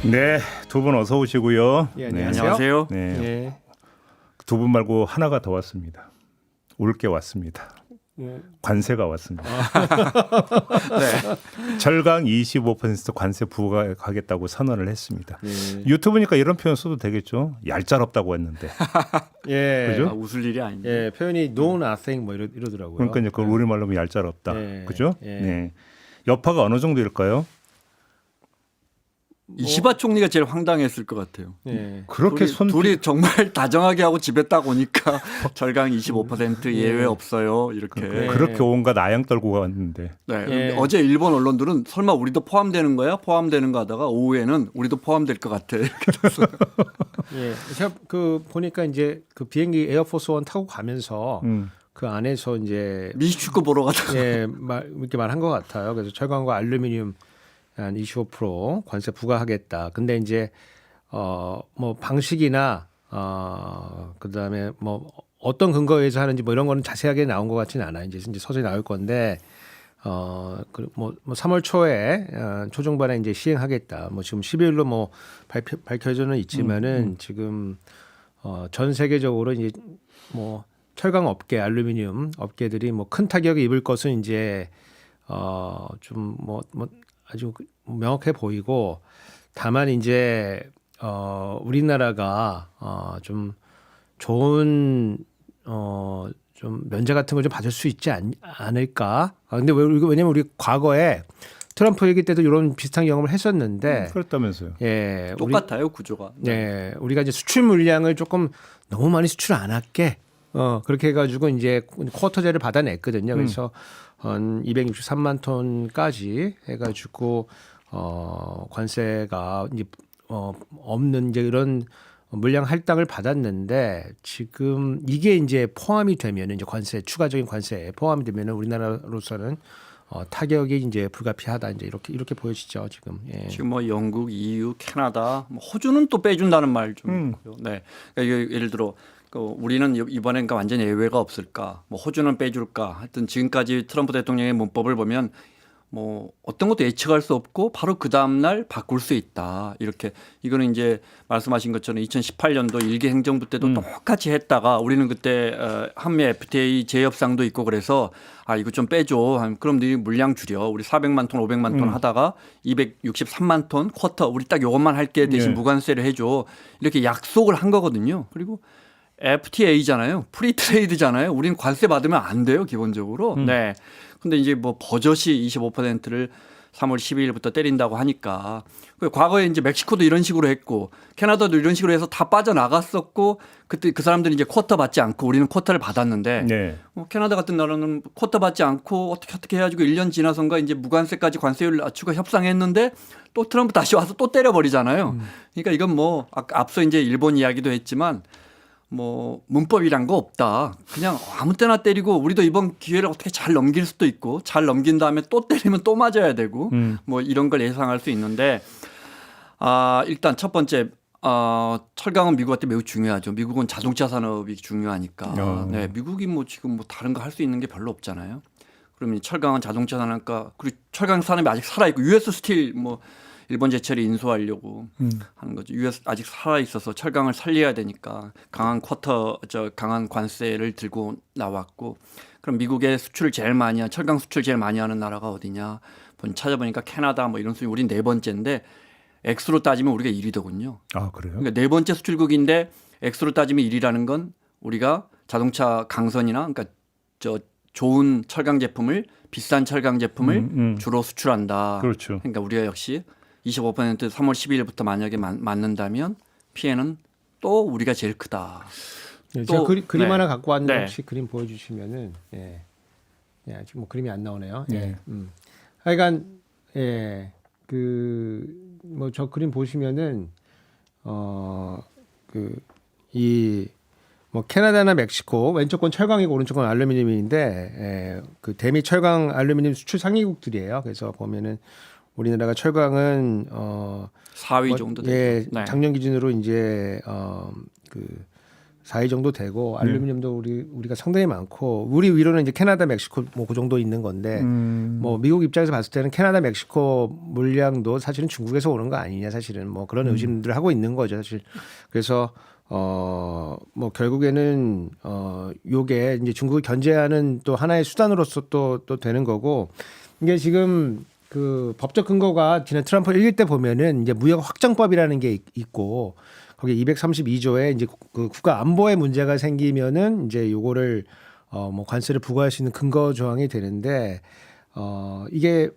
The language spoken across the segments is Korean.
네, 두 분 어서 오시고요. 예, 네. 안녕하세요. 네, 예. 두 분 말고 하나가 더 왔습니다. 올 게 왔습니다. 관세가 왔습니다. 네. 철강 25% 관세 부과하겠다고 선언을 했습니다. 예. 유튜브니까 이런 표현 써도 되겠죠. 얄짤없다고 했는데. 예. 그죠? 아, 웃을 일이 아닌데. 예, 표현이 no nothing 뭐 이러더라고요. 그러니까 이제 그걸 우리말로 하면 얄짤없다. 예. 그죠? 예. 네. 여파가 어느 정도일까요? 이시바 총리가 제일 황당했을 것 같아요. 예. 그렇게 둘이 정말 다정하게 하고 집에 딱 오니까 절강 25% 예외 없어요. 이렇게. 그렇게 온갖 아양 떨고 갔는데. 네. 예. 어제 일본 언론들은 설마 우리도 포함되는 거야? 포함되는 거 하다가 오후에는 우리도 포함될 것 같아. 이렇게 됐어요. 예. 제가 그 보니까 이제 그 비행기 에어포스 원 타고 가면서 그 안에서 이제 미식축구 보러 가다가 이렇게 말한 것 같아요. 그래서 철강과 알루미늄 한 25% 관세 부과하겠다. 근데 이제 뭐 방식이나 그다음에 뭐 어떤 근거에 의해서 하는지 뭐 이런 거는 자세하게 나온 것 같지는 않아요. 이제 서서히 나올 건데 뭐 3월 초에 초중반에 이제 시행하겠다. 뭐 지금 12일로 뭐 밝혀져는 있지만은 지금 전 세계적으로 이제 뭐 철강 업계, 알루미늄 업계들이 뭐 큰 타격을 입을 것은 이제 좀 뭐 아주 명확해 보이고, 다만 이제 우리나라가 좀 좋은 좀 면제 같은 걸 좀 받을 수 있지 않을까? 근데 왜냐면 우리 과거에 트럼프 얘기 때도 이런 비슷한 경험을 했었는데 그렇다면서요. 예, 똑같아요 구조가. 네, 우리가 이제 수출 물량을 조금 너무 많이 수출 안 할게. 그렇게 해가지고 이제 쿼터제를 받아냈거든요. 그래서 한 263만 톤까지 해가지고 관세가 이제 없는 이제 이런 물량 할당을 받았는데, 지금 이게 이제 포함이 되면 이제 관세, 추가적인 관세에 포함이 되면 우리나라로서는 타격이 이제 불가피하다, 이제 이렇게 보여지죠 지금. 예. 지금 뭐 영국, EU, 캐나다, 뭐 호주는 또 빼준다는 말 좀 있고요. 네, 그러니까 예를 들어 우리는 이번엔 완전 예외가 없을까? 뭐 호주는 빼줄까? 하여튼 지금까지 트럼프 대통령의 문법을 보면 뭐 어떤 것도 예측할 수 없고 바로 그 다음 날 바꿀 수 있다. 이렇게 이거는 이제 말씀하신 것처럼 2018년도 일개 행정부 때도 똑같이 했다가 우리는 그때 한미 FTA 재협상도 있고 그래서 이거 좀 빼줘. 그럼 너희 물량 줄여. 우리 400만 톤, 500만 톤 하다가 263만 톤 쿼터 우리 딱 이것만 할게 대신 무관세를 해줘. 이렇게 약속을 한 거거든요. 그리고 FTA잖아요. 프리트레이드잖아요. 우리는 관세 받으면 안 돼요, 기본적으로. 네. 근데 이제 뭐 버젓이 25%를 3월 12일부터 때린다고 하니까, 과거에 이제 멕시코도 이런 식으로 했고 캐나다도 이런 식으로 해서 다 빠져나갔었고, 그때 그 사람들이 이제 쿼터 받지 않고 우리는 쿼터를 받았는데, 네. 캐나다 같은 나라는 쿼터 받지 않고 어떻게 해가지고 1년 지나선가 이제 무관세까지 관세율 낮추고 협상했는데 또 트럼프 다시 와서 또 때려버리잖아요. 그러니까 이건 뭐 앞서 이제 일본 이야기도 했지만 뭐 문법이란 거 없다. 그냥 아무 때나 때리고 우리도 이번 기회를 어떻게 잘 넘길 수도 있고, 잘 넘긴 다음에 또 때리면 또 맞아야 되고 뭐 이런 걸 예상할 수 있는데, 일단 첫 번째 철강은 미국한테 매우 중요하죠. 미국은 자동차 산업이 중요하니까. 네, 미국이 뭐 지금 뭐 다른 거 할 수 있는 게 별로 없잖아요. 그러면 철강은 자동차 산업과, 그리고 철강 산업이 아직 살아 있고 US 스틸 뭐 일본 제철이 인수하려고 하는 거죠. US 아직 살아 있어서 철강을 살려야 되니까 강한 강한 관세를 들고 나왔고, 그럼 미국의 수출을 제일 많이 철강 수출 제일 많이 하는 나라가 어디냐? 찾아보니까 캐나다 뭐 이런 수준, 우리 네 번째인데 액수로 따지면 우리가 1위더군요. 아, 그래요? 그러니까 네 번째 수출국인데 액수로 따지면 1위라는 건 우리가 자동차 강선이나, 그러니까 좋은 철강 제품을, 비싼 철강 제품을 주로 수출한다. 그렇죠. 그러니까 우리가 역시 25% 3월 12일부터 만약에 맞는다면 피해는 또 우리가 제일 크다. 네, 또, 제가 그림 하나 갖고 왔는데 네. 혹시 그림 보여주시면은, 아직 뭐 그림이 안 나오네요. 네. 하여간 뭐 저 그림 보시면은 뭐 캐나다나 멕시코, 왼쪽 건 철강이고 오른쪽 건 알루미늄인데, 그 대미 철강 알루미늄 수출 상위국들이에요. 그래서 보면은 우리나라가 철강은 4위 정도 되죠. 네. 작년 기준으로 이제 4위 정도 되고 알루미늄도 우리가 상당히 많고 우리 위로는 이제 캐나다, 멕시코 뭐 그 정도 있는 건데 뭐 미국 입장에서 봤을 때는 캐나다, 멕시코 물량도 사실은 중국에서 오는 거 아니냐 사실은 뭐 그런 의심들을 하고 있는 거죠 사실. 그래서 뭐 결국에는 요게 이제 중국을 견제하는 또 하나의 수단으로서 또 되는 거고 이게 지금 그 법적 근거가 지난 트럼프 1기 때 보면은 이제 무역 확장법이라는 게 있고 거기 232조에 이제 그 국가 안보에 문제가 생기면은 이제 요거를 뭐 관세를 부과할 수 있는 근거 조항이 되는데 이게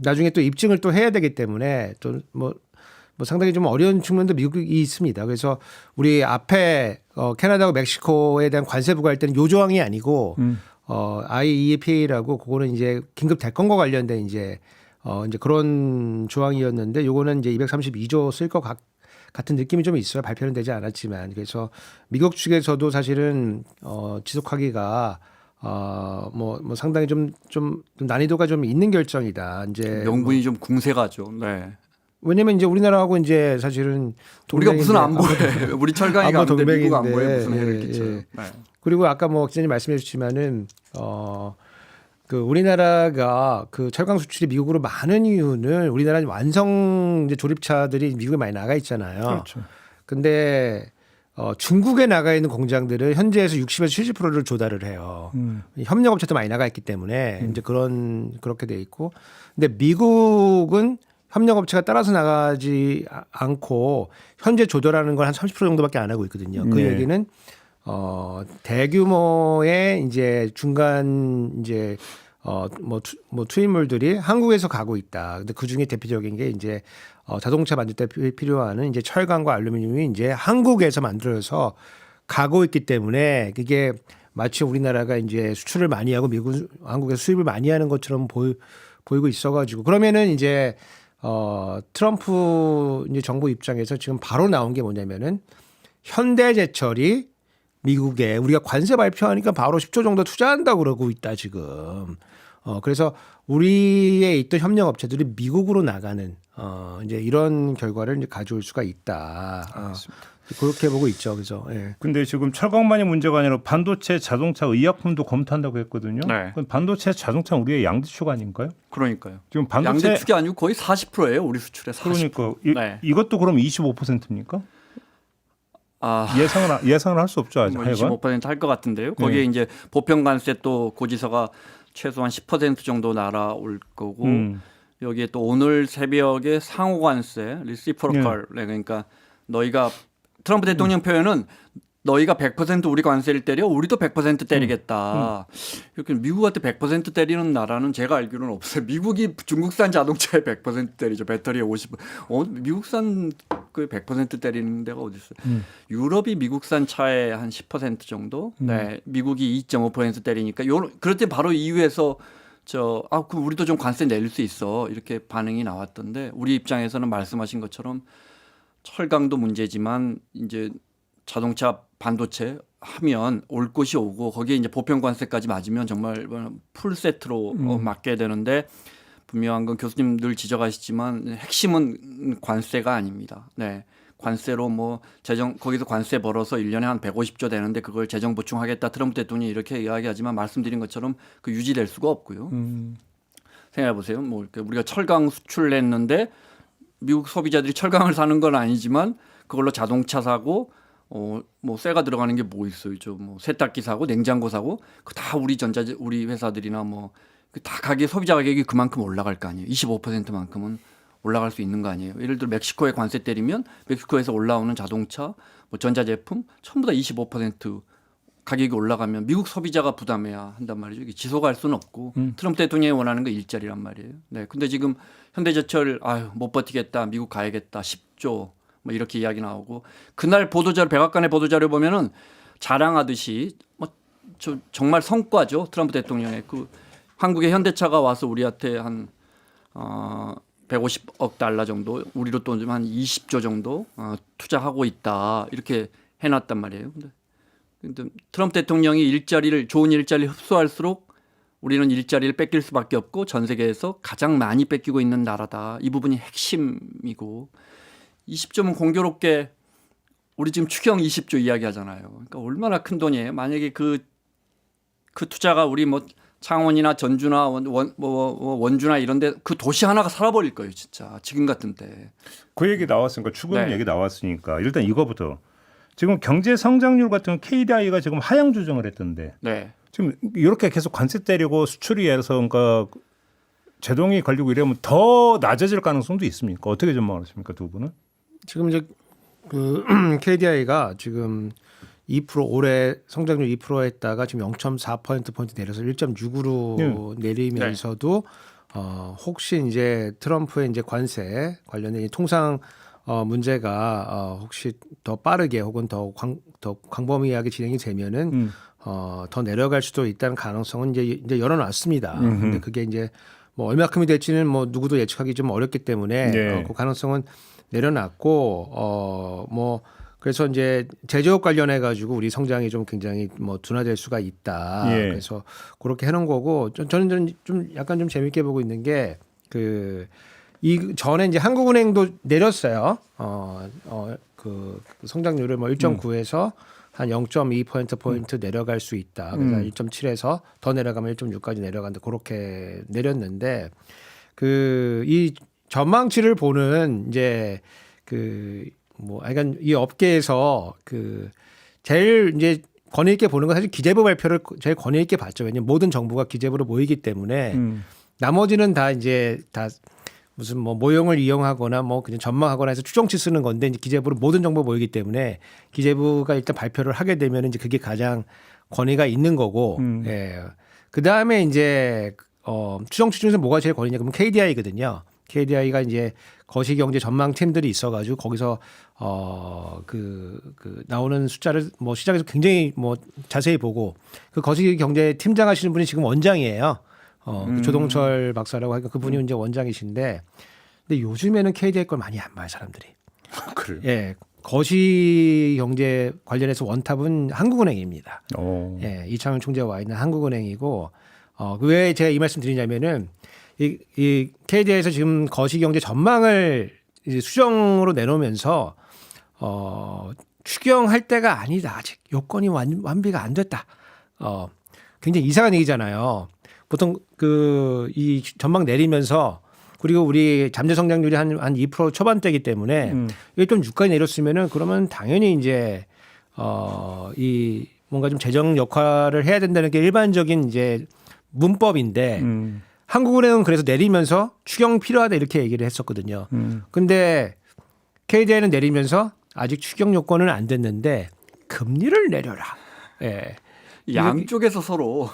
나중에 또 입증을 또 해야 되기 때문에 또 뭐 상당히 좀 어려운 측면도 미국이 있습니다. 그래서 우리 앞에 캐나다와 멕시코에 대한 관세 부과할 때는 요 조항이 아니고 IEEPA라고 그거는 이제 긴급 대건과 관련된 이제 그런 조항이었는데 요거는 이제 232조 쓸 것 같은 느낌이 좀 있어요. 발표는 되지 않았지만. 그래서 미국 측에서도 사실은 지속하기가 뭐 상당히 좀 난이도가 좀 있는 결정이다. 이제 명분이 좀 궁색하죠. 네. 왜냐면 이제 우리나라하고 이제 사실은 우리가 무슨 안보에 우리 철강이 안보 가는데 미국 동맹인데, 안보에 무슨 해를 예, 끼쳐요. 예. 네. 그리고 아까 뭐 기자님 말씀해 주셨지만은 그 우리나라가 그 철강 수출이 미국으로 많은 이유는 우리나라 완성 이제 조립차들이 미국에 많이 나가 있잖아요. 그렇죠. 근데 중국에 나가 있는 공장들은 현재에서 60에서 70%를 조달을 해요. 협력업체도 많이 나가 있기 때문에 이제 그렇게 돼 있고, 근데 미국은 협력업체가 따라서 나가지 않고 현재 조달하는 걸 한 30% 정도밖에 안 하고 있거든요. 그 네. 얘기는 대규모의 이제 중간 이제 뭐 투입물들이 한국에서 가고 있다. 근데 그 중에 대표적인 게 이제 자동차 만들 때 필요한 이제 철강과 알루미늄이 이제 한국에서 만들어서 가고 있기 때문에 그게 마치 우리나라가 이제 수출을 많이 하고 한국에서 수입을 많이 하는 것처럼 보이고 있어가지고 그러면은 이제 트럼프 이제 정부 입장에서 지금 바로 나온 게 뭐냐면은 현대제철이 미국에 우리가 관세 발표하니까 바로 10조 정도 투자한다고 그러고 있다 지금. 그래서 우리에 있던 협력업체들이 미국으로 나가는 이제 이런 결과를 이제 가져올 수가 있다. 그렇게 보고 있죠. 그래서 예. 근데 지금 철강만이 문제가 아니라 반도체, 자동차, 의약품도 검토한다고 했거든요. 네. 그럼 반도체, 자동차는 우리의 양대축 아닌가요? 그러니까요. 지금 반도체 양대축이 아니고 거의 40%예요. 우리 수출의 40%. 그러니까 네. 이것도 그럼 25%입니까? 예상을 할 수 없죠. 아직 뭐 하여간. 25%할 것 같은데요. 거기에 이제 보편 관세 또 고지서가 최소한 10% 정도 날아올 거고 여기에 또 오늘 새벽에 상호 관세 리시프로컬 그러니까 너희가 트럼프 대통령 표현은 너희가 100% 우리 관세를 때려 우리도 100% 때리겠다. 이렇게 미국한테 100% 때리는 나라는 제가 알기로는 없어요. 미국이 중국산 자동차에 100% 때리죠. 배터리에 50%. 미국산 그 100% 때리는 데가 어디 있어요? 유럽이 미국산 차에 한 10% 정도. 네, 미국이 2.5% 때리니까 그럴 때 바로 EU에서 그럼 우리도 좀 관세 내릴 수 있어. 이렇게 반응이 나왔던데 우리 입장에서는 말씀하신 것처럼 철강도 문제지만 이제 자동차 반도체 하면 올 것이 오고 거기에 이제 보편 관세까지 맞으면 정말 풀 세트로 맞게 되는데 분명한 건 교수님 늘 지적하시지만 핵심은 관세가 아닙니다. 네. 관세로 뭐 거기서 관세 벌어서 1년에 한 150조 되는데 그걸 재정 보충하겠다 트럼프 대통령이 이렇게 이야기하지만 말씀드린 것처럼 그 유지될 수가 없고요. 생각해 보세요. 뭐 이렇게 우리가 철강 수출을 했는데 미국 소비자들이 철강을 사는 건 아니지만 그걸로 자동차 사고 뭐 쇠가 들어가는 게 뭐 있어요? 뭐 세탁기 사고 냉장고 사고 그 다 우리 회사들이나 뭐 다 가게 소비자 가격이 그만큼 올라갈 거 아니에요. 25%만큼은 올라갈 수 있는 거 아니에요. 예를 들어 멕시코에 관세 때리면 멕시코에서 올라오는 자동차, 뭐 전자제품 전부 다 25% 가격이 올라가면 미국 소비자가 부담해야 한단 말이죠. 이게 지속할 수는 없고 트럼프 대통령이 원하는 거 일자리란 말이에요. 네, 근데 지금 현대제철 못 버티겠다, 미국 가야겠다, 10조 뭐 이렇게 이야기 나오고 그날 백악관의 보도자료 보면은 자랑하듯이 정말 성과죠. 트럼프 대통령의 그 한국의 현대차가 와서 우리한테 한 150억 달러 정도, 우리로 또 한 20조 정도 투자하고 있다 이렇게 해놨단 말이에요. 근데 트럼프 대통령이 좋은 일자리를 흡수할수록 우리는 일자리를 뺏길 수밖에 없고 전 세계에서 가장 많이 뺏기고 있는 나라다. 이 부분이 핵심이고 20점은 공교롭게 우리 지금 추경 20조 이야기하잖아요. 그러니까 얼마나 큰 돈이에요. 만약에 그 투자가 우리 뭐 창원이나 전주나 원주나 이런데 그 도시 하나가 살아버릴 거예요, 진짜 지금 같은 때. 그 얘기 나왔으니까 추경 네. 얘기 나왔으니까 일단 이거부터 지금 경제 성장률 같은 KDI가 지금 하향 조정을 했던데 네. 지금 이렇게 계속 관세 때리고 수출이 해서 그러니까 제동이 걸리고 이러면 더 낮아질 가능성도 있습니까? 어떻게 전망하십니까, 두 분은? 지금 이제 그 KDI가 지금 2% 올해 성장률 2% 했다가 지금 0.4% 내려서 1.6으로 내리면서도 혹시 이제 트럼프의 이제 관세 관련된 이 통상 문제가 혹시 더 빠르게 혹은 더 광범위하게 진행이 되면은 더 내려갈 수도 있다는 가능성은 이제 열어놨습니다. 근데 그게 이제 뭐 얼마큼이 될지는 뭐 누구도 예측하기 좀 어렵기 때문에 네. 그 가능성은 내려놨고 뭐 그래서 이제 제조업 관련해 가지고 우리 성장이 좀 굉장히 뭐 둔화될 수가 있다. 예. 그래서 그렇게 해놓은 거고 저는 좀 약간 좀 재밌게 보고 있는 게 이 전에 이제 한국은행도 내렸어요. 그 성장률을 뭐 1.9에서 한 0.2%포인트 내려갈 수 있다. 그래서 1.7에서 더 내려가면 1.6까지 내려간다. 그렇게 내렸는데 이 전망치를 보는 이제 그러니까 이 업계에서 제일 이제 권위 있게 보는 건 사실 기재부 발표를 제일 권위 있게 봤죠. 왜냐하면 모든 정부가 기재부로 모이기 때문에 나머지는 다 이제 다 무슨 뭐 모형을 이용하거나 뭐 그냥 전망하거나 해서 추정치 쓰는 건데 이제 기재부로 모든 정보 모이기 때문에 기재부가 일단 발표를 하게 되면 이제 그게 가장 권위가 있는 거고, 예. 그 다음에 이제 추정치 중에서 뭐가 제일 권위냐 그러면 KDI거든요. KDI가 이제 거시경제 전망 팀들이 있어가지고 거기서 나오는 숫자를 뭐 시장에서 굉장히 뭐 자세히 보고 그 거시경제 팀장 하시는 분이 지금 원장이에요. 그 조동철 박사라고 하니까 그분이 이제 원장이신데, 근데 요즘에는 KDI 걸 많이 안 봐요 사람들이. 그래요. 예, 거시경제 관련해서 원탑은 한국은행입니다. 예, 이창훈 총재가 와 있는 한국은행이고, 왜 제가 이 말씀 드리냐면은 이 KDI에서 지금 거시경제 전망을 이제 수정으로 내놓으면서 추경할 때가 아니다. 아직 요건이 완비가 안 됐다. 굉장히 이상한 얘기잖아요. 보통 이 전망 내리면서 그리고 우리 잠재 성장률이 한 2% 초반대이기 때문에 1.6까지 내렸으면은 그러면 당연히 이제 이 뭔가 좀 재정 역할을 해야 된다는 게 일반적인 이제 문법인데 한국은행은 그래서 내리면서 추경 필요하다 이렇게 얘기를 했었거든요. 근데 KDI는 내리면서 아직 추경 요건은 안 됐는데 금리를 내려라. 예. 양쪽에서 서로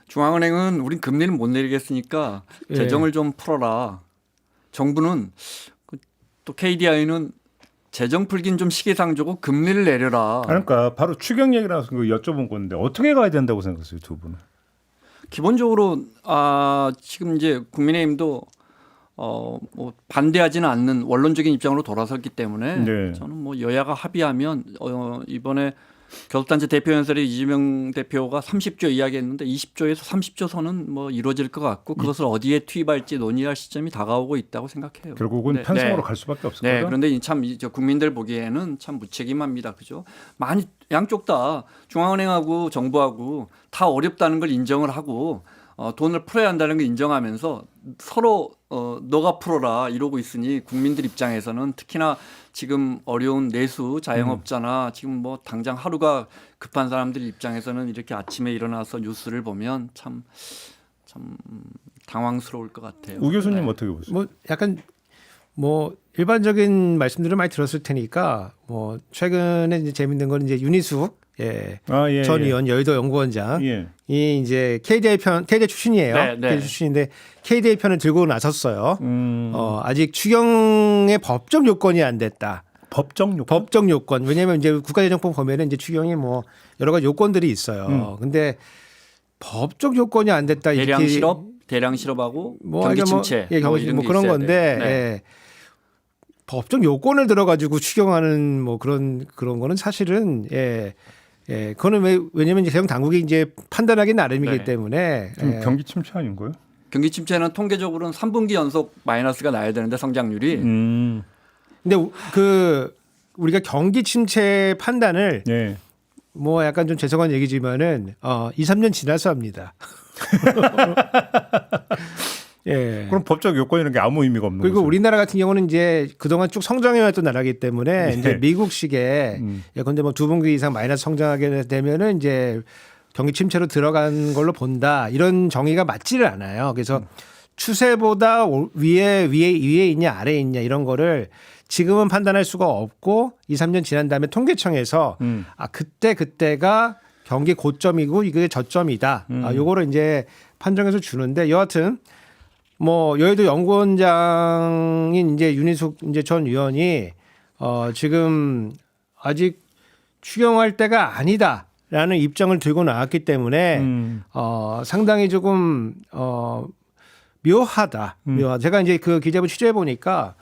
중앙은행은 우린 금리를 못 내리겠으니까 재정을 좀 풀어라. 정부는 또 KDI는 재정 풀긴 좀 시기상조고 금리를 내려라. 그러니까 바로 추경 얘기 나와서 여쭤본 건데 어떻게 가야 된다고 생각하세요, 두 분은? 기본적으로 지금 이제 국민의힘도 뭐 반대하지는 않는 원론적인 입장으로 돌아섰기 때문에 네. 저는 뭐 여야가 합의하면 이번에 교섭단체 대표연설에 이재명 대표가 30조 이야기했는데 20조에서 30조 선은 뭐 이루어질 것 같고 그것을 어디에 투입할지 논의할 시점이 다가오고 있다고 생각해요. 결국은 편성으로 갈 수밖에 없을 거예요. 네, 그런데 참 국민들 보기에는 참 무책임합니다, 그죠? 많이 양쪽 다 중앙은행하고 정부하고 다 어렵다는 걸 인정을 하고 돈을 풀어야 한다는 걸 인정하면서 서로 너가 풀어라 이러고 있으니 국민들 입장에서는 특히나 지금 어려운 내수 자영업자나 지금 뭐 당장 하루가 급한 사람들 입장에서는 이렇게 아침에 일어나서 뉴스를 보면 참 당황스러울 것 같아요. 우 교수님 네. 어떻게 보세요? 뭐 약간 뭐 일반적인 말씀들을 많이 들었을 테니까 뭐 최근에 이제 재밌는 건 이제 윤희숙 전 의원 여의도 연구원장 이 이제 KDI 출신이에요. 네, 네. KDI 출신인데 KDI 편을 들고 나섰어요. 아직 추경의 법적 요건이 안 됐다. 법적 요건. 왜냐하면 이제 국가재정법 보면은 이제 추경이 뭐 여러 가지 요건들이 있어요. 근데 법적 요건이 안 됐다. 대량 실업하고 뭐 경기 그러니까 침체 뭐 그런 건데 예. 법적 요건을 들어가지고 추경하는 뭐 그런 거는 사실은 그거는 왜냐면 이제 대형 당국이 이제 판단하기 나름이기 네. 때문에 경기 침체 아닌가요? 경기 침체는 통계적으로는 3분기 연속 마이너스가 나야 되는데 성장률이 근데 우리가 경기 침체 판단을 예. 뭐 약간 좀 죄송한 얘기지만은 2, 3년 지나서 합니다. 예. 그럼 법적 요건이라는 게 아무 의미가 없는 그리고 거죠. 우리나라 같은 경우는 이제 그동안 쭉 성장해왔던 나라이기 때문에 예. 이제 미국식의 예컨대 뭐 두 분기 이상 마이너스 성장하게 되면은 이제 경기 침체로 들어간 걸로 본다. 이런 정의가 맞지를 않아요. 그래서 추세보다 위에 있냐 아래에 있냐 이런 거를 지금은 판단할 수가 없고 2, 3년 지난 다음에 통계청에서 그때가 경기 고점이고 이게 저점이다. 요거를 이제 판정해서 주는데 여하튼 뭐 여의도 연구원장인 이제 윤희숙 이제 전 의원이 지금 아직 추경할 때가 아니다라는 입장을 들고 나왔기 때문에 상당히 조금 묘하다. 제가 이제 그 기재부 취재해 보니까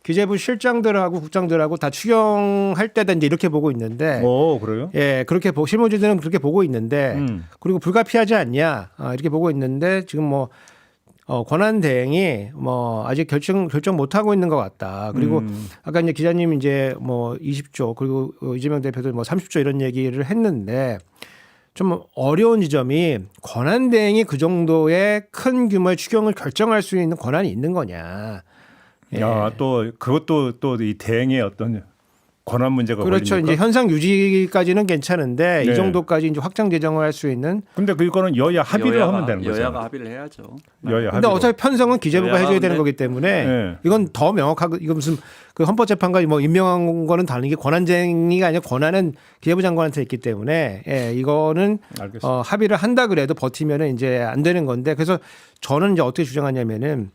기재부 실장들하고 국장들하고 다 추경할 때다 이제 이렇게 보고 있는데, 그래요? 예, 그렇게 실무진들은 그렇게 보고 있는데, 그리고 불가피하지 않냐 이렇게 보고 있는데 지금 뭐 권한 대행이 뭐 아직 결정 못 하고 있는 것 같다. 그리고 아까 이제 기자님 이제 뭐 20조 그리고 이재명 대표도 뭐 30조 이런 얘기를 했는데 좀 어려운 지점이 권한 대행이 그 정도의 큰 규모의 추경을 결정할 수 있는 권한이 있는 거냐. 예. 야, 또 그것도 또 이 대행의 어떤 권한 문제가 그렇죠. 걸립니까? 이제 현상 유지까지는 괜찮은데 네. 이 정도까지 이제 확장 재정을 할 수 있는. 근데 그거는 여야 합의를 하면 되는 거죠. 여야가 합의를 해야죠. 여야 근데 합의로. 어차피 편성은 기재부가 여야가 해줘야 되는 근데- 거기 때문에 네. 이건 더 명확하고 이거 무슨 그 헌법재판관이 뭐 임명한 거는 다른 게 권한쟁의가 아니라 권한은 기재부 장관한테 있기 때문에 이거는 알겠습니다. 합의를 한다 그래도 버티면은 이제 안 되는 건데 그래서 저는 이제 어떻게 주장하냐면은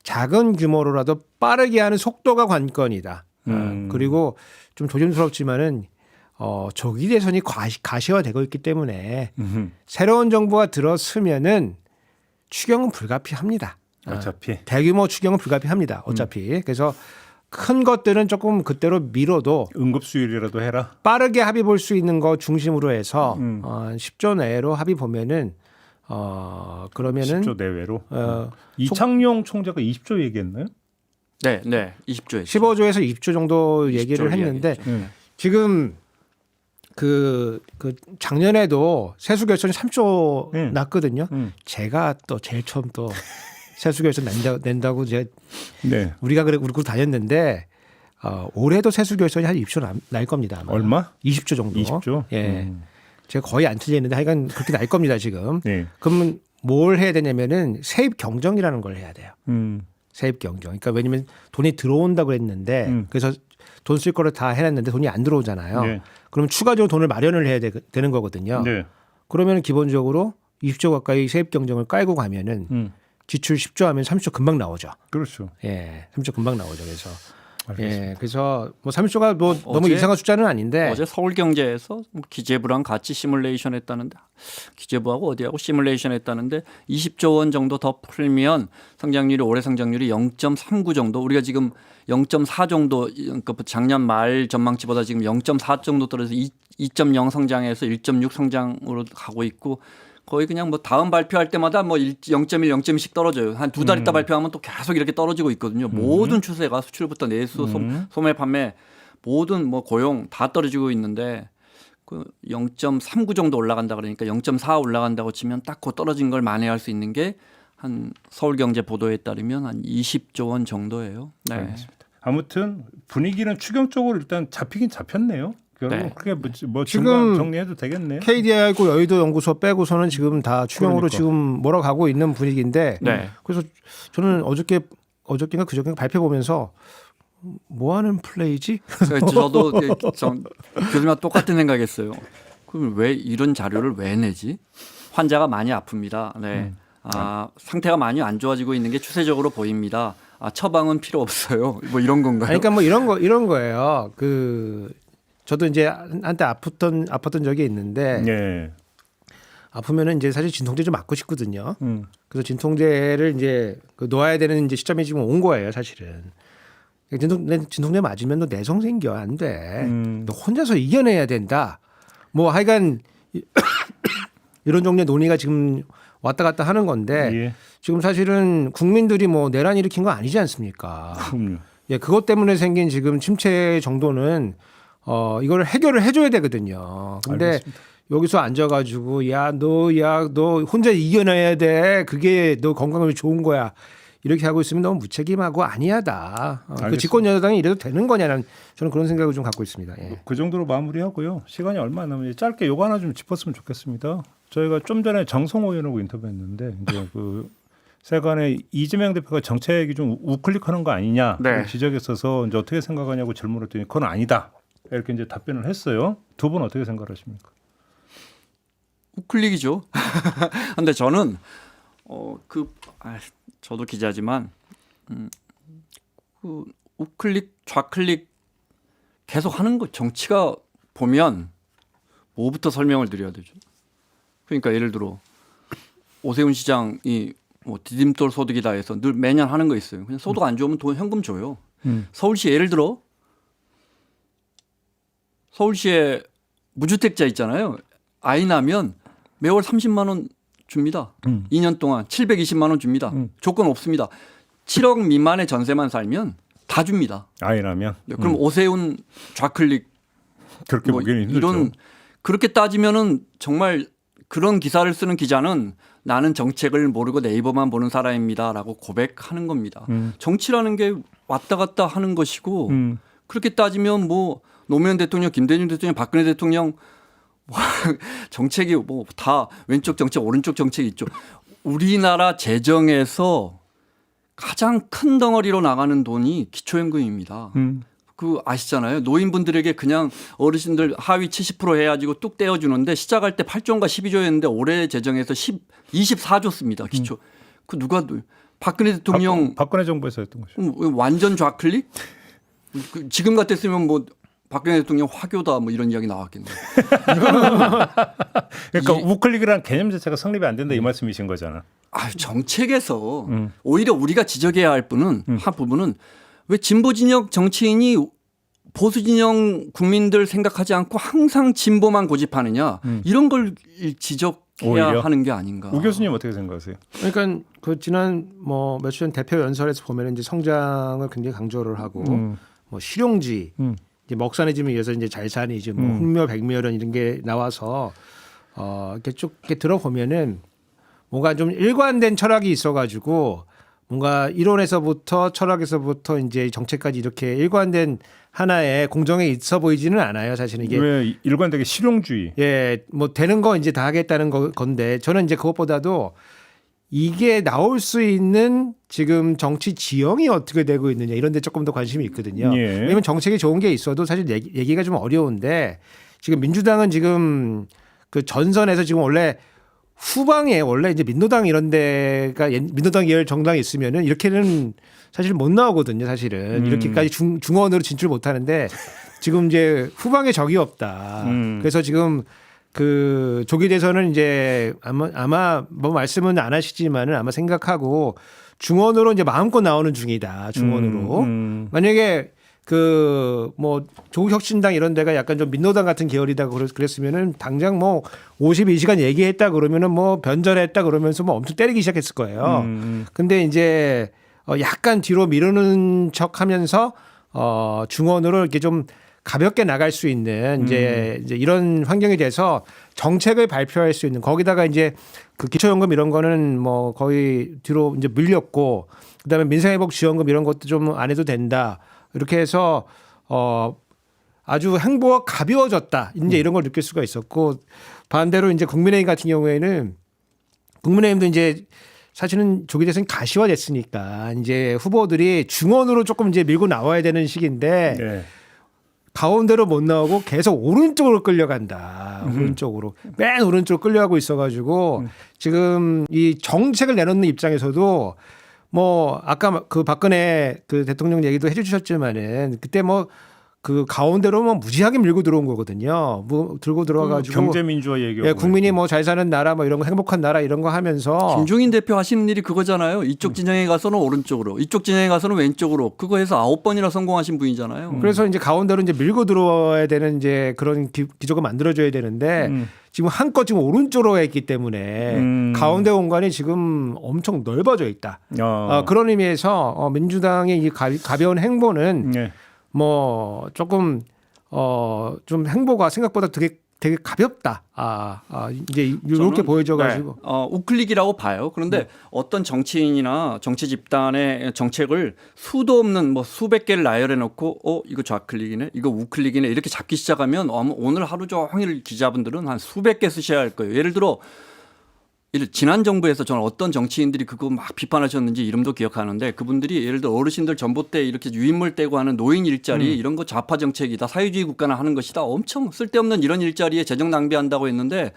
작은 규모로라도 빠르게 하는 속도가 관건이다. 그리고 좀 조심스럽지만은 조기 대선이 가시화되고 있기 때문에 새로운 정부가 들어서면은 추경은 불가피합니다. 어차피 대규모 추경은 불가피합니다. 어차피 그래서 큰 것들은 조금 그때로 미뤄도 응급수일이라도 해라. 빠르게 합의 볼 수 있는 거 중심으로 해서 10조 내로 합의 보면은 그러면은 10조 내외로. 어, 이창용 총재가 20조 얘기했나요? 네, 20조에 15조에서 20조 정도 얘기를 20조를 했는데 이야기했죠. 지금 그 작년에도 세수 결손이 3조 났거든요. 제가 또 제일 처음 또 세수 결손 낸다고 제가 네. 우리가 그러고 다녔는데 올해도 세수 결손이 한 20조 날 겁니다. 아마. 얼마? 20조 정도. 20조? 예. 제가 거의 안 틀리는데 하여간 그렇게 날 겁니다 지금. 네. 그러면 뭘 해야 되냐면은 세입 경정이라는 걸 해야 돼요. 음. 세입 경정. 그러니까 왜냐면 돈이 들어온다고 했는데 그래서 돈 쓸 거를 다 해놨는데 돈이 안 들어오잖아요. 네. 그럼 추가적으로 돈을 마련을 해야 되는 거거든요. 네. 그러면 기본적으로 20조 가까이 세입 경정을 깔고 가면은 지출 10조 하면 30조 금방 나오죠. 그렇죠. 예, 30조 금방 나오죠. 그래서 알겠습니다. 예, 그래서 뭐 30조가 뭐 너무 어제- 이상한 숫자는 아닌데 어제 서울경제에서 기재부랑 같이 시뮬레이션 했다는데 기재부하고 어디하고 시뮬레이션 했다는데 20조 원 정도 더 풀면 성장률이 올해 성장률이 0.39 정도 우리가 지금 0.4 정도 그러니까 작년 말 전망치보다 지금 0.4 정도 떨어져서 2.0 성장해서 1.6 성장으로 가고 있고 거의 그냥 뭐 다음 발표할 때마다 뭐 0.1, 0.2씩 떨어져요. 한 두 달 있다 발표하면 또 계속 이렇게 떨어지고 있거든요. 모든 추세가 수출부터 내수, 소매, 판매 모든 뭐 고용 다 떨어지고 있는데 그 0.39 정도 올라간다 그러니까 0.4 올라간다고 치면 딱 그 떨어진 걸 만회할 수 있는 게 한 서울경제 보도에 따르면 한 20조 원 정도예요. 네. 알겠습니다. 아무튼 분위기는 추경 쪽으로 일단 잡히긴 잡혔네요. 결국 네. 크게 뭐 지금 중간 정리해도 되겠네요. KDI하고 여의도 연구소 빼고서는 지금 다 추경으로 그러니까. 지금 몰아가고 있는 분위기인데 네. 그래서 저는 어저께인가 그저께 발표 보면서 뭐 하는 플레이지? 그래서 저도 교수님과 똑같은 생각했어요. 그럼 왜 이런 자료를 왜 내지? 환자가 많이 아픕니다. 네. 상태가 많이 안 좋아지고 있는 게 추세적으로 보입니다. 처방은 필요 없어요. 뭐 이런 건가요? 아니, 그러니까 뭐 이런 거예요. 그 저도 이제 한때 아팠던 적이 있는데 네. 아프면은 이제 사실 진통제 좀 맞고 싶거든요. 그래서 진통제를 이제 놓아야 되는 이제 시점이 지금 온 거예요, 사실은. 진통제 맞으면 너 내성 생겨 안 돼. 너 혼자서 이겨내야 된다. 뭐 하여간 이런 종류의 논의가 지금 왔다 갔다 하는 건데 예. 지금 사실은 국민들이 뭐 내란 일으킨 거 아니지 않습니까? 그럼요. 예, 그것 때문에 생긴 지금 침체 정도는 이걸 해결을 해줘야 되거든요. 근데 알겠습니다. 여기서 앉아가지고 너 혼자 이겨내야 돼. 그게 너 건강에 좋은 거야. 이렇게 하고 있으면 너무 무책임하고 아니하다. 그 알겠습니다. 집권 여당이 이래도 되는 거냐는 저는 그런 생각을 좀 갖고 있습니다. 예. 그 정도로 마무리하고요. 시간이 얼마 안 남으니 짧게 요거 하나 좀 짚었으면 좋겠습니다. 저희가 좀 전에 정성호 의원하고 인터뷰했는데 이제 그 세간에 이재명 대표가 정책이 좀 우클릭하는 거 아니냐 네. 지적했어서 이제 어떻게 생각하냐고 질문했더니 그건 아니다 이렇게 이제 답변을 했어요. 두 분 어떻게 생각하십니까? 우클릭이죠. 근데 저는 저도 기자지만 그 우클릭 좌클릭 계속 하는 거 정치가 보면 뭐부터 설명을 드려야 되죠. 그러니까 예를 들어 오세훈 시장이 뭐 디딤돌 소득이다 해서 늘 매년 하는 거 있어요. 그냥 소득 안 좋으면 돈 현금 줘요. 서울시 예를 들어 서울시에 무주택자 있잖아요. 아이 나면 매월 30만 원 줍니다. 2년 동안 720만 원 줍니다. 조건 없습니다. 7억 미만의 전세만 살면 다 줍니다. 아이라면 그럼 오세훈 좌클릭 그렇게 뭐 보기는 힘들죠. 이런 그렇게 따지면은 정말 그런 기사를 쓰는 기자는 나는 정책을 모르고 네이버만 보는 사람입니다라고 고백하는 겁니다. 정치라는 게 왔다 갔다 하는 것이고 그렇게 따지면 뭐 노무현 대통령, 김대중 대통령, 박근혜 대통령 정책이 뭐 다 왼쪽 정책, 오른쪽 정책이 있죠. 우리나라 재정에서 가장 큰 덩어리로 나가는 돈이 기초연금입니다. 그 아시잖아요. 노인분들에게 그냥 어르신들 하위 70% 해가지고 뚝 떼어주는데 시작할 때 8조인가 12조였는데 올해 재정에서 24조 씁니다. 기초. 그 누가 박근혜 대통령 박근혜 정부에서 했던 거죠. 완전 좌클릭? 지금 같았으면 뭐 박근혜 대통령 화교다 뭐 이런 이야기 나왔겠네요. 그러니까 우클릭이라는 개념 자체가 성립이 안 된다 이 말씀이신 거잖아. 정책에서 오히려 우리가 지적해야 할 한 부분은 왜 진보 진영 정치인이 보수 진영 국민들 생각하지 않고 항상 진보만 고집하느냐 이런 걸 지적해야 오히려? 하는 게 아닌가. 우 교수님 어떻게 생각하세요? 그러니까 그 지난 뭐 며칠 전 대표 연설에서 보면 이제 성장을 굉장히 강조를 하고 뭐 실용주의 이제 먹사내짐에 의해서 이제 잘사니즘, 뭐 흑묘, 백묘론 이런 게 나와서 이렇게 쭉 이렇게 들어보면은 뭔가 좀 일관된 철학이 있어가지고 뭔가 이론에서부터 철학에서부터 이제 정책까지 이렇게 일관된 하나의 공정에 있어 보이지는 않아요. 사실은 이게 왜 일관되게 실용주의. 예, 뭐 되는 거 이제 다 하겠다는 건데 저는 이제 그것보다도 이게 나올 수 있는 지금 정치 지형이 어떻게 되고 있느냐 이런 데 조금 더 관심이 있거든요. 예. 왜냐하면 정책이 좋은 게 있어도 사실 얘기가 좀 어려운데 지금 민주당은 지금 그 전선에서 지금 원래 후방에 원래 이제 민노당 이런 데가 민노당 계열 정당이 있으면은 이렇게는 사실 못 나오거든요. 사실은 이렇게까지 중원으로 진출 못 하는데 지금 이제 후방에 적이 없다. 그래서 지금 그 조기 대선은 이제 아마 뭐 말씀은 안 하시지만은 아마 생각하고 중원으로 이제 마음껏 나오는 중이다. 중원으로 만약에 그 뭐 조국혁신당 이런 데가 약간 좀 민노당 같은 계열이다 그랬으면은 당장 뭐 52시간 얘기했다 그러면은 뭐 변절했다 그러면서 뭐 엄청 때리기 시작했을 거예요. 근데 이제 약간 뒤로 미루는 척하면서 중원으로 이렇게 좀 가볍게 나갈 수 있는 이제 이런 환경이 돼서 정책을 발표할 수 있는 거기다가 이제 그 기초연금 이런 거는 뭐 거의 뒤로 이제 밀렸고 그다음에 민생회복지원금 이런 것도 좀 안 해도 된다. 이렇게 해서 아주 행보가 가벼워졌다. 이제 이런 걸 느낄 수가 있었고 반대로 이제 국민의힘 같은 경우에는 국민의힘도 이제 사실은 조기 대선이 가시화됐으니까 이제 후보들이 중원으로 조금 이제 밀고 나와야 되는 시기인데 네. 가운데로 못 나오고 계속 오른쪽으로 끌려간다. 오른쪽으로 맨 오른쪽으로 끌려가고 있어가지고 지금 이 정책을 내놓는 입장에서도 뭐 아까 그 박근혜 그 대통령 얘기도 해주셨지만은 그때 뭐 그 가운데로만 무지하게 밀고 들어온 거거든요. 뭐 들고 들어와가지고 경제 민주화 얘기하고 예, 국민이 뭐 잘 사는 나라 뭐 이런 거 행복한 나라 이런 거 하면서 김종인 대표 하시는 일이 그거잖아요. 이쪽 진영에 가서는 오른쪽으로, 이쪽 진영에 가서는 왼쪽으로. 그거 해서 9번이나 성공하신 분이잖아요. 그래서 이제 가운데로 이제 밀고 들어와야 되는 이제 그런 기조가 만들어져야 되는데 지금 한껏 지금 오른쪽으로 했기 때문에 가운데 공간이 지금 엄청 넓어져 있다. 그런 의미에서 민주당의 이 가벼운 행보는 네. 뭐 조금 좀 행보가 생각보다 되게 가볍다. 이제 이렇게 보여져가지고 우클릭이라고 봐요. 그런데 어떤 정치인이나 정치 집단의 정책을 수도 없는 뭐 수백 개를 나열해 놓고 이거 좌클릭이네, 이거 우클릭이네 이렇게 잡기 시작하면 오늘 하루 종일 기자분들은 한 수백 개 쓰셔야 할 거예요. 예를 들어 지난 정부에서 저는 어떤 정치인들이 그거 막 비판하셨는지 이름도 기억하는데 그분들이 예를 들어 어르신들 전봇대 이렇게 유인물 떼고 하는 노인 일자리 이런 거 좌파 정책이다, 사회주의 국가나 하는 것이다, 엄청 쓸데없는 이런 일자리에 재정 낭비한다고 했는데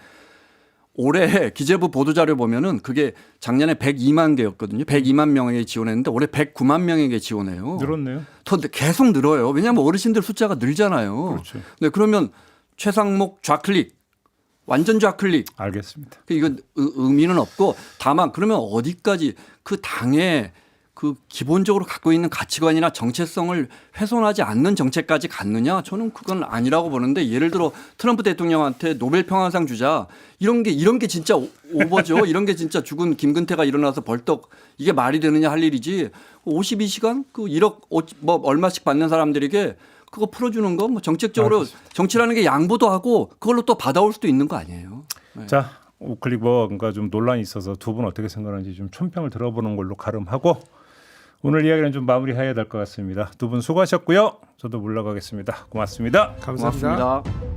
올해 기재부 보도자료 보면은 그게 작년에 102만 개였거든요. 102만 명에게 지원했는데 올해 109만 명에게 지원해요. 늘었네요. 더 계속 늘어요. 왜냐하면 어르신들 숫자가 늘잖아요. 그렇죠. 네, 그러면 최상목 좌클릭, 완전 좌클릭. 알겠습니다. 이건 의미는 없고 다만 그러면 어디까지 그 당의 그 기본적으로 갖고 있는 가치관이나 정체성을 훼손하지 않는 정책까지 갔느냐? 저는 그건 아니라고 보는데 예를 들어 트럼프 대통령한테 노벨 평화상 주자 이런 게 진짜 오버죠. 이런 게 진짜 죽은 김근태가 일어나서 벌떡 이게 말이 되느냐 할 일이지. 52시간 그 1억 뭐 얼마씩 받는 사람들에게 그거 풀어주는 거 뭐 정책적으로 알겠습니다. 정치라는 게 양보도 하고 그걸로 또 받아올 수도 있는 거 아니에요. 네. 자, 우클릭 뭔가 좀 논란이 있어서 두 분 어떻게 생각하는지 좀 촌평을 들어보는 걸로 가름하고 오늘 이야기는 좀 마무리해야 될 것 같습니다. 두 분 수고하셨고요. 저도 물러가겠습니다. 고맙습니다. 감사합니다. 고맙습니다.